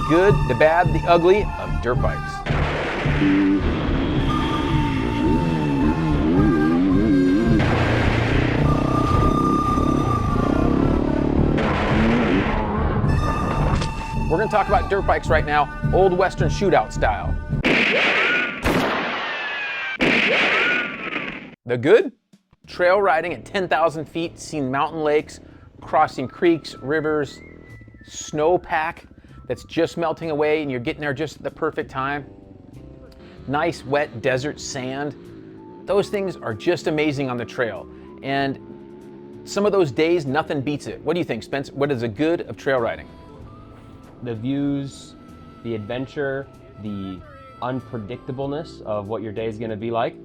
good, the bad, the ugly of dirt bikes. We're going to talk about dirt bikes right now, old Western shootout style. The good? Trail riding at 10,000 feet, seeing mountain lakes, crossing creeks, rivers, snowpack that's just melting away and you're getting there just at the perfect time. Nice, wet desert sand. Those things are just amazing on the trail. And some of those days, nothing beats it. What do you think, Spence? What is the good of trail riding? The views, the adventure, the unpredictableness of what your day is going to be like.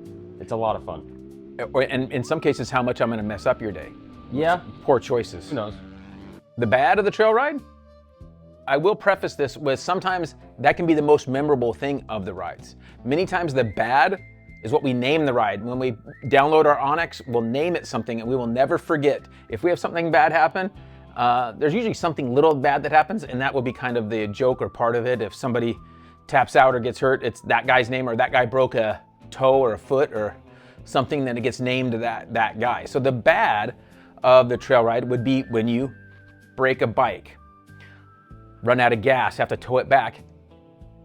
It's a lot of fun. And in some cases, how much I'm going to mess up your day. Yeah. Poor choices. Who knows? The bad of the trail ride? I will preface this with sometimes that can be the most memorable thing of the rides. Many times the bad is what we name the ride. When we download our Onyx, we'll name it something and we will never forget. If we have something bad happen, there's usually something little bad that happens, and that will be kind of the joke or part of it. If somebody taps out or gets hurt, it's that guy's name, or that guy broke a toe or a foot or something, that it gets named to that guy. So the bad of the trail ride would be when you break a bike, run out of gas, have to tow it back,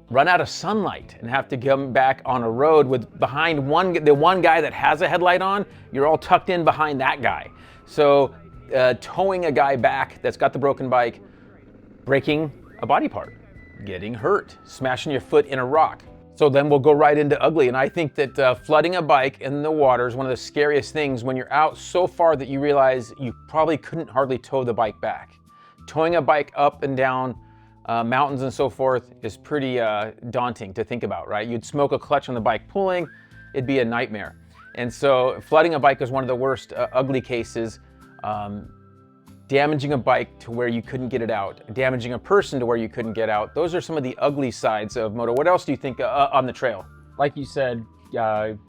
run out of sunlight and have to come back on a road with behind the one guy that has a headlight on, you're all tucked in behind that guy. So towing a guy back that's got the broken bike, breaking a body part, getting hurt, smashing your foot in a rock. So then we'll go right into ugly. And I think that flooding a bike in the water is one of the scariest things when you're out so far that you realize you probably couldn't hardly tow the bike back. Towing a bike up and down mountains and so forth is pretty daunting to think about, right? You'd smoke a clutch on the bike pulling, it'd be a nightmare. And so flooding a bike is one of the worst ugly cases. Damaging a bike to where you couldn't get it out, damaging a person to where you couldn't get out. Those are some of the ugly sides of moto. What else do you think on the trail? Like you said,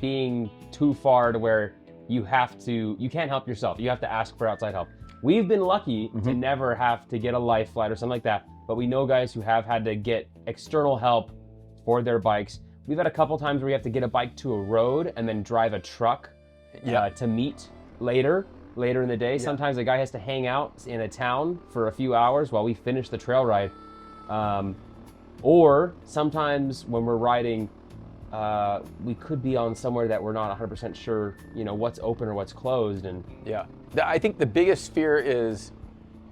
being too far to where you can't help yourself. You have to ask for outside help. We've been lucky to never have to get a life flight or something like that, but we know guys who have had to get external help for their bikes. We've had a couple times where you have to get a bike to a road and then drive a truck to meet later in the day. Yeah. Sometimes a guy has to hang out in a town for a few hours while we finish the trail ride. Or sometimes when we're riding, we could be on somewhere that we're not 100% sure, what's open or what's closed. And yeah, I think the biggest fear is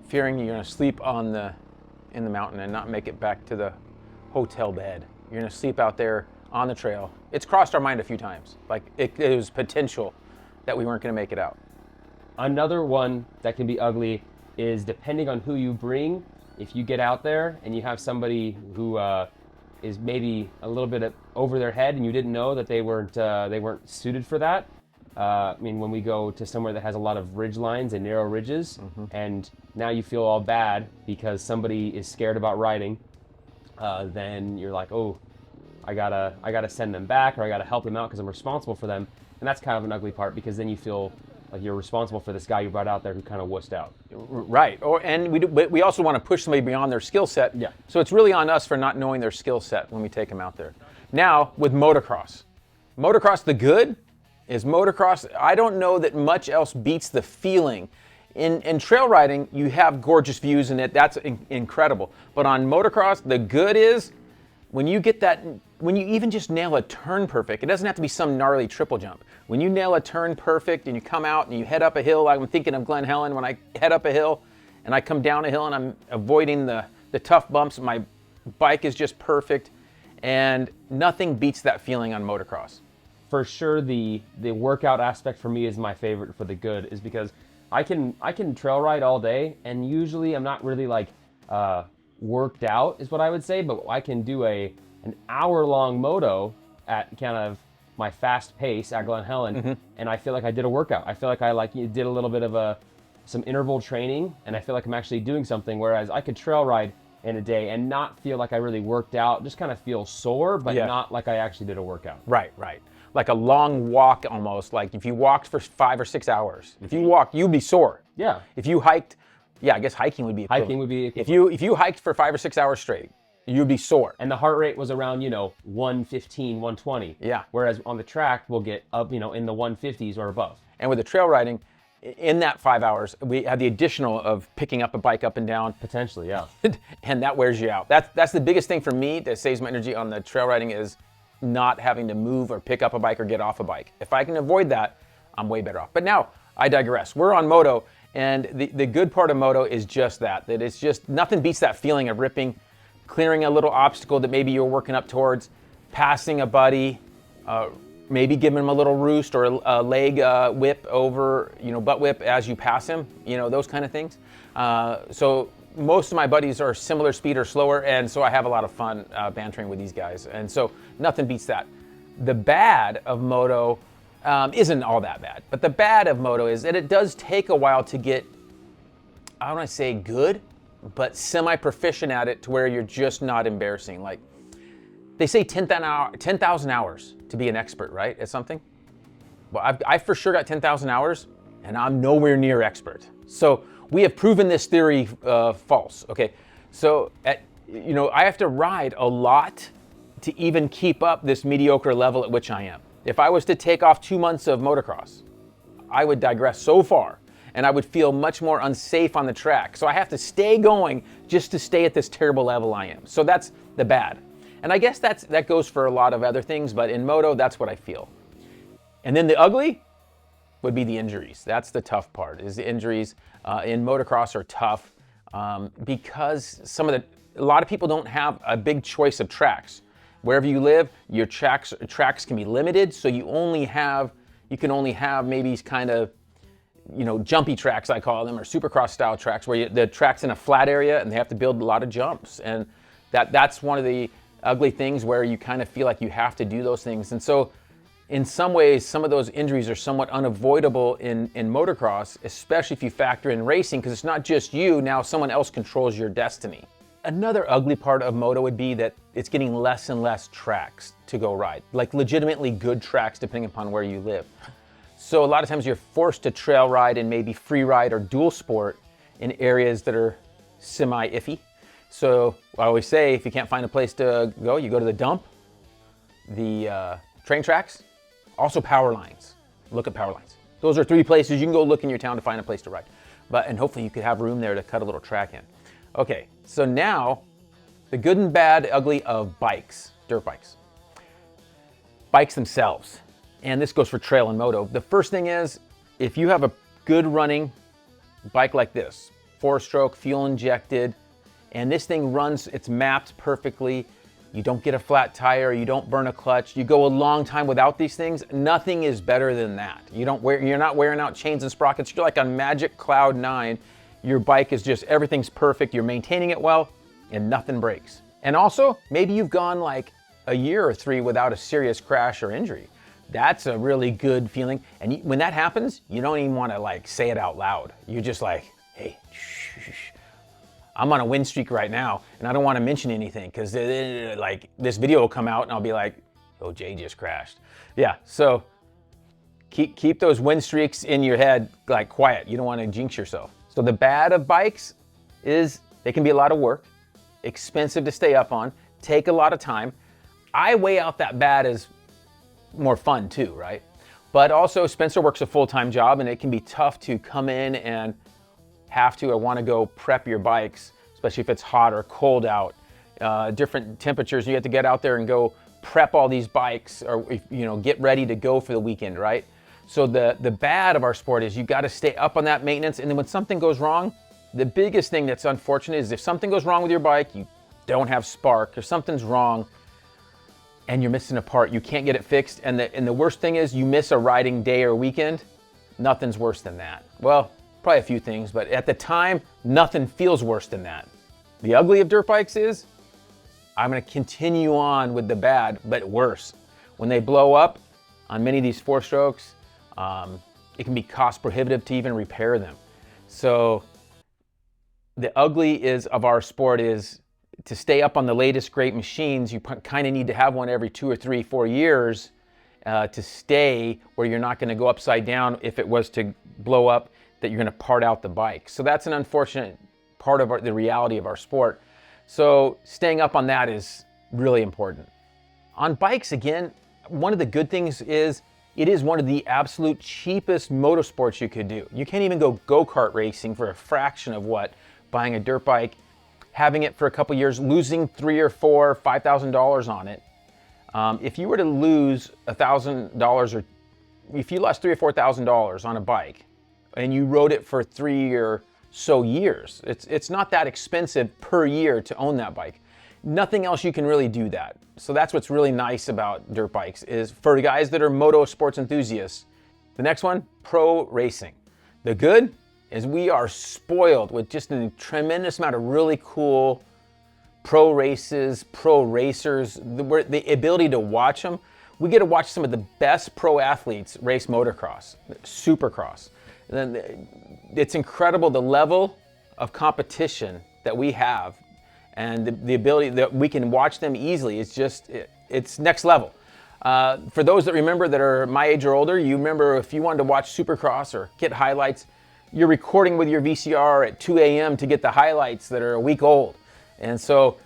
fearing you're going to sleep in the mountain and not make it back to the hotel bed. You're going to sleep out there on the trail. It's crossed our mind a few times. Like it was potential that we weren't going to make it out. Another one that can be ugly is depending on who you bring. If you get out there and you have somebody who is maybe a little bit over their head and you didn't know that they weren't suited for that. When we go to somewhere that has a lot of ridge lines and narrow ridges, and now you feel all bad because somebody is scared about riding, then you're like, oh, I gotta send them back, or I gotta help them out because I'm responsible for them. And that's kind of an ugly part, because then you feel like you're responsible for this guy you brought out there who kind of wussed out. Right. And we also want to push somebody beyond their skill set. Yeah. So it's really on us for not knowing their skill set when we take them out there. Now with motocross. Motocross, the good is motocross. I don't know that much else beats the feeling. In trail riding, you have gorgeous views in it. That's incredible. But on motocross, the good is when you get that, when you even just nail a turn perfect, it doesn't have to be some gnarly triple jump. When you nail a turn perfect and you come out and you head up a hill, I'm thinking of Glen Helen, when I head up a hill and I come down a hill and I'm avoiding the tough bumps, my bike is just perfect, and nothing beats that feeling on motocross. For sure, the workout aspect for me is my favorite for the good, is because I can trail ride all day, and usually I'm not really like worked out is what I would say, but I can do an hour-long moto at kind of my fast pace at Glen Helen, and I feel like I did a workout. I feel like I did a little bit of some interval training, and I feel like I'm actually doing something, whereas I could trail ride in a day and not feel like I really worked out, just kind of feel sore, but not like I actually did a workout. Right. Like a long walk almost, like if you walked for 5 or 6 hours. If you walked, you'd be sore. Yeah. If you hiked, I guess hiking would be equivalent. Hiking would be equivalent. If you hiked for 5 or 6 hours straight, You'd be sore. And the heart rate was around, 115, 120. Yeah. Whereas on the track, we'll get up, in the 150s or above. And with the trail riding, in that 5 hours, we have the additional of picking up a bike up and down. Potentially, yeah. And that wears you out. That's the biggest thing for me that saves my energy on the trail riding is not having to move or pick up a bike or get off a bike. If I can avoid that, I'm way better off. But now, I digress. We're on moto, and the good part of moto is just that it's just, nothing beats that feeling of ripping, clearing a little obstacle that maybe you're working up towards, passing a buddy, maybe giving him a little roost or a leg whip over, butt whip as you pass him, those kind of things. So most of my buddies are similar speed or slower, and so I have a lot of fun bantering with these guys. And so nothing beats that. The bad of moto isn't all that bad, but the bad of moto is that it does take a while to get, I don't want to say good, but semi-proficient at it to where you're just not embarrassing. Like, they say 10,000 hours to be an expert, right, at something? Well, I for sure got 10,000 hours, and I'm nowhere near expert. So we have proven this theory false, okay? So, I have to ride a lot to even keep up this mediocre level at which I am. If I was to take off 2 months of motocross, I would digress so far, and I would feel much more unsafe on the track. So I have to stay going just to stay at this terrible level I am. So that's the bad. And I guess that goes for a lot of other things, but in moto, that's what I feel. And then the ugly would be the injuries. That's the tough part, is the injuries in motocross are tough because a lot of people don't have a big choice of tracks. Wherever you live, your tracks can be limited, so you can only have maybe kind of, jumpy tracks, I call them, or supercross style tracks, where the track's in a flat area and they have to build a lot of jumps. And that's one of the ugly things where you kind of feel like you have to do those things. And so in some ways, some of those injuries are somewhat unavoidable in motocross, especially if you factor in racing, because it's not just you, now someone else controls your destiny. Another ugly part of moto would be that it's getting less and less tracks to go ride, like legitimately good tracks depending upon where you live. So a lot of times you're forced to trail ride and maybe free ride or dual sport in areas that are semi-iffy. So I always say, if you can't find a place to go, you go to the dump, the train tracks, also power lines. Look at power lines. Those are 3 places you can go look in your town to find a place to ride. And hopefully you could have room there to cut a little track in. Okay, so now the good and bad, ugly of bikes, dirt bikes. Bikes themselves, and this goes for trail and moto. The first thing is, if you have a good running bike like this, 4-stroke, fuel injected, and this thing runs, it's mapped perfectly, you don't get a flat tire, you don't burn a clutch, you go a long time without these things, nothing is better than that. You're not wearing out chains and sprockets, you're like on Magic Cloud 9. Your bike is just, everything's perfect, you're maintaining it well, and nothing breaks. And also, maybe you've gone like a year or 3 without a serious crash or injury. That's a really good feeling. And when that happens, you don't even want to like say it out loud. You're just like, hey, shh. I'm on a win streak right now, and I don't want to mention anything because like this video will come out and I'll be like, oh, Jay just crashed. Yeah, so keep those win streaks in your head like quiet. You don't want to jinx yourself. So the bad of bikes is they can be a lot of work, expensive to stay up on, take a lot of time. I weigh out that bad as more fun too, right? But also Spencer works a full-time job, and it can be tough to come in and have to or want to go prep your bikes, especially if it's hot or cold out, different temperatures. You have to get out there and go prep all these bikes, or get ready to go for the weekend, right? So the bad of our sport is you got to stay up on that maintenance, and then when something goes wrong, the biggest thing that's unfortunate is if something goes wrong with your bike, you don't have spark, or something's wrong, and you're missing a part, you can't get it fixed, and the worst thing is you miss a riding day or weekend. Nothing's worse than that. Well, probably a few things, but at the time, nothing feels worse than that. The ugly of dirt bikes is, I'm gonna continue on with the bad, but worse. When they blow up on many of these 4-strokes, it can be cost prohibitive to even repair them. So the ugly of our sport is to stay up on the latest great machines, you kind of need to have one every 2 or 3, 4 years to stay where you're not gonna go upside down if it was to blow up, that you're gonna part out the bike. So that's an unfortunate part of the reality of our sport. So staying up on that is really important. On bikes, again, one of the good things is it is one of the absolute cheapest motorsports you could do. You can't even go-kart racing for a fraction of what buying a dirt bike, having it for a couple years, losing $3,000 or $4,000, $5,000 on it. If you were to lose $1,000 or if you lost $3,000 or $4,000 on a bike and you rode it for 3 or so years, it's not that expensive per year to own that bike. Nothing else you can really do that. So that's what's really nice about dirt bikes is for the guys that are moto sports enthusiasts. The next one, pro racing. The good is we are spoiled with just a tremendous amount of really cool pro races, pro racers, the ability to watch them. We get to watch some of the best pro athletes race motocross, supercross. And then it's incredible the level of competition that we have and the ability that we can watch them easily. It's next level. For those that remember that are my age or older, you remember if you wanted to watch Supercross or get highlights, you're recording with your VCR at 2 a.m. to get the highlights that are a week old. And so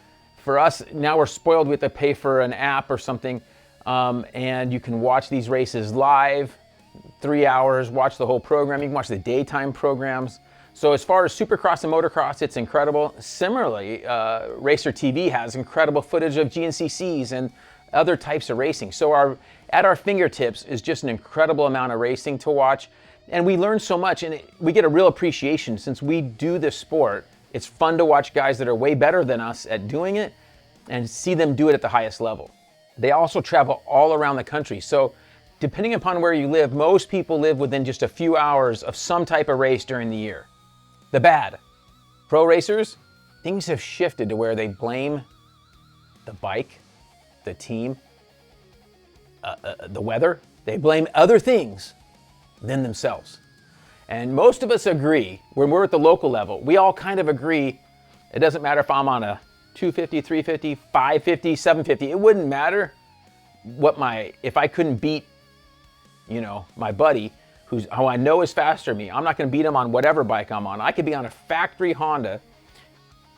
for us, now we're spoiled. We have to pay for an app or something, and you can watch these races live, 3 hours, watch the whole program. You can watch the daytime programs. So as far as Supercross and Motocross, it's incredible. Similarly, Racer TV has incredible footage of GNCCs and other types of racing. So at our fingertips is just an incredible amount of racing to watch. And we learn so much, and we get a real appreciation since we do this sport. It's fun to watch guys that are way better than us at doing it and see them do it at the highest level. They also travel all around the country. So depending upon where you live, most people live within just a few hours of some type of race during the year. The bad. Pro racers, things have shifted to where they blame the bike, the team, the weather. They blame other things than themselves. And most of us agree, when we're at the local level, we all kind of agree, it doesn't matter if I'm on a 250, 350, 550, 750, it wouldn't matter if I couldn't beat, my buddy, who I know is faster than me. I'm not gonna beat him on whatever bike I'm on. I could be on a factory Honda.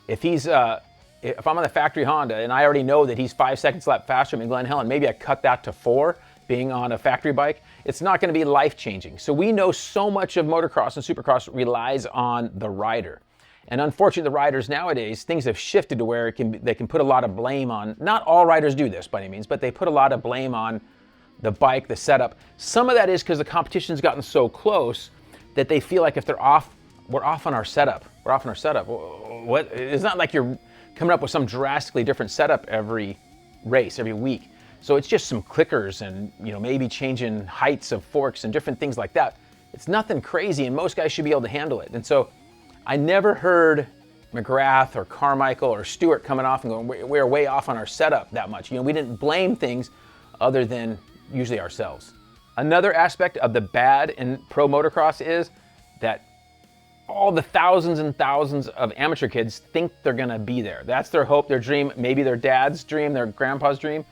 If I'm on the factory Honda and I already know that he's 5 seconds lap faster than Glen Helen, maybe I cut that to 4, being on a factory bike, it's not going to be life-changing. So we know so much of motocross and supercross relies on the rider. And unfortunately, the riders nowadays, things have shifted to where they can put a lot of blame on, not all riders do this by any means, but they put a lot of blame on the bike, the setup. Some of that is because the competition's gotten so close that they feel like if they're off, we're off on our setup. We're off on our setup. What? It's not like you're coming up with some drastically different setup every race, every week. So it's just some clickers and maybe changing heights of forks and different things like that. It's nothing crazy, and most guys should be able to handle it. And so I never heard McGrath or Carmichael or Stewart coming off and going, we're way off on our setup that much. We didn't blame things other than usually ourselves. Another aspect of the bad in pro motocross is that all the thousands and thousands of amateur kids think they're gonna be there. That's their hope, their dream, maybe their dad's dream, their grandpa's dream.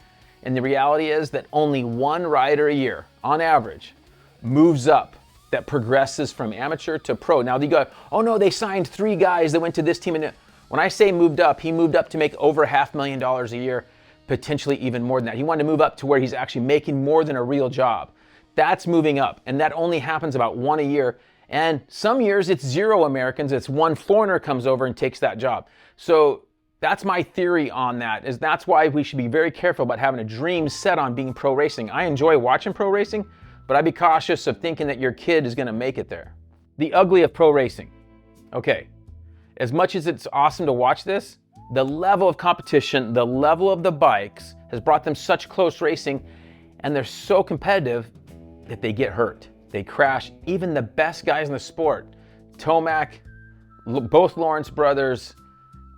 And the reality is that only one rider a year, on average, moves up, that progresses from amateur to pro. Now you go, oh no, they signed 3 guys that went to this team. And when I say moved up, he moved up to make over $500,000 a year, potentially even more than that. He wanted to move up to where he's actually making more than a real job. That's moving up, and that only happens about 1 a year. And some years it's 0 Americans, it's 1 foreigner comes over and takes that job. So that's my theory on that, is that's why we should be very careful about having a dream set on being pro racing. I enjoy watching pro racing, but I'd be cautious of thinking that your kid is gonna make it there. The ugly of pro racing. Okay, as much as it's awesome to watch this, the level of competition, the level of the bikes has brought them such close racing, and they're so competitive that they get hurt. They crash. Even the best guys in the sport, Tomac, both Lawrence brothers,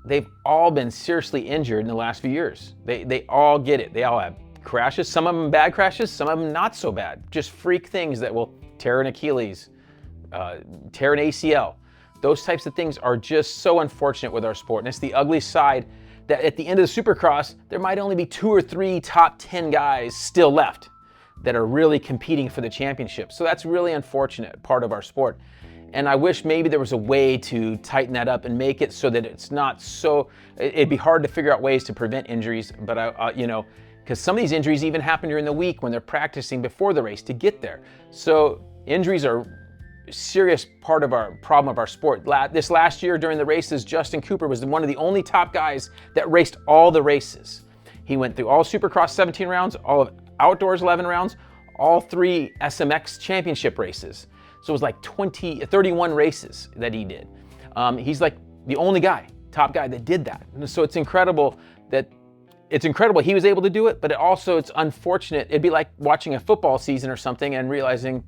they've all been seriously injured in the last few years. They all get it. They all have crashes, some of them bad crashes, some of them not so bad. Just freak things that will tear an Achilles, tear an ACL. Those types of things are just so unfortunate with our sport. And it's the ugly side that at the end of the Supercross, there might only be 2 or 3 top 10 guys still left that are really competing for the championship. So that's really unfortunate part of our sport. And I wish maybe there was a way to tighten that up and make it so that it's not so, it'd be hard to figure out ways to prevent injuries, but you know, because some of these injuries even happen during the week when they're practicing before the race to get there. So injuries are a serious part of our problem of our sport. This last year during the races, Justin Cooper was one of the only top guys that raced all the races. He went through all Supercross 17 rounds, all of Outdoors 11 rounds, all 3 SMX championship races. So it was like 31 races that he did. He's like the only guy, top guy that did that. And so it's incredible he was able to do it, but it's unfortunate. It'd be like watching a football season or something and realizing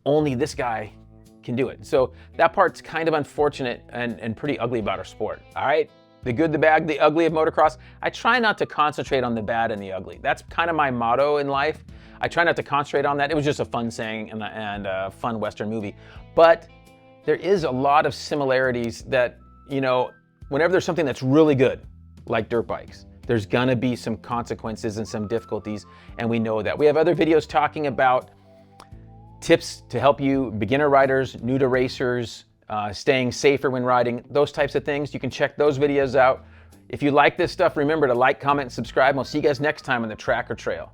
only this guy can do it. So that part's kind of unfortunate and pretty ugly about our sport. All right, the good, the bad, the ugly of motocross. I try not to concentrate on the bad and the ugly. That's kind of my motto in life. I try not to concentrate on that. It was just a fun saying and a fun Western movie. But there is a lot of similarities that, you know, whenever there's something that's really good, like dirt bikes, there's gonna be some consequences and some difficulties, and we know that. We have other videos talking about tips to help you, beginner riders, new to racers, staying safer when riding, those types of things. You can check those videos out. If you like this stuff, remember to like, comment, and subscribe, and we'll see you guys next time on the track or trail.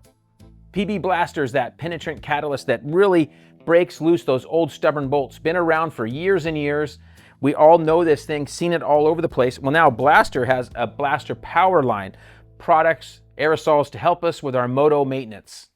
PB Blaster is that penetrant catalyst that really breaks loose those old stubborn bolts. Been around for years and years. We all know this thing, seen it all over the place. Well, now Blaster has a Blaster power line, products, aerosols to help us with our moto maintenance.